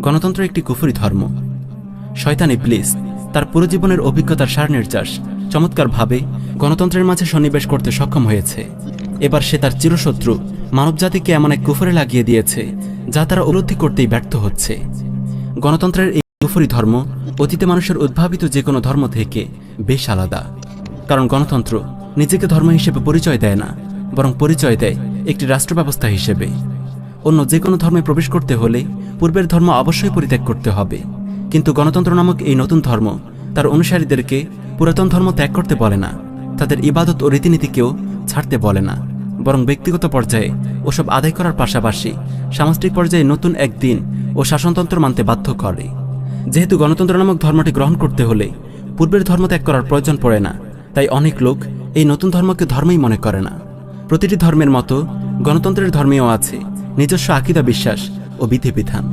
গণতন্ত্র একটি কুফরি ধর্ম। শয়তান ইবলিস তার পুরো জীবনের অভিজ্ঞতার সার নির্যাস চমৎকারভাবে গণতন্ত্রের মাঝে সন্নিবেশ করতে সক্ষম হয়েছে। এবার সে তার চিরশত্রু মানবজাতিকে এমন এক কুফরে লাগিয়ে দিয়েছে যা তারা উপলব্ধি করতেই ব্যর্থ হচ্ছে। গণতন্ত্রের এই কুফরি ধর্ম অতীতে মানুষের উদ্ভাবিত যে কোনো ধর্ম থেকে বেশ আলাদা। কারণ গণতন্ত্র নিজেকে ধর্ম হিসেবে পরিচয় দেয় না, বরং পরিচয় দেয় একটি রাষ্ট্র ব্যবস্থা হিসেবে। অন্য যে কোনো ধর্মে প্রবেশ করতে হলে পূর্বের ধর্ম অবশ্যই পরিত্যাগ করতে হবে, কিন্তু গণতন্ত্র নামক এই নতুন ধর্ম তার অনুসারীদেরকে পুরাতন ধর্ম ত্যাগ করতে বলে না, তাদের ইবাদত ও রীতিনীতিকেও ছাড়তে বলে না, বরং ব্যক্তিগত পর্যায়ে ওসব আদায় করার পাশাপাশি সামাজিক পর্যায়ে নতুন এক দিন ও শাসনতন্ত্র মানতে বাধ্য করে। যেহেতু গণতন্ত্র নামক ধর্মটি গ্রহণ করতে হলে পূর্বের ধর্ম ত্যাগ করার প্রয়োজন পড়ে না, তাই অনেক লোক এই নতুন ধর্মকে ধর্মই মনে করে না। প্রতিটি ধর্মের মতো গণতন্ত্রের ধর্মেও আছে নিজস্ব আকীদা, বিশ্বাস ও বিধিবিধান।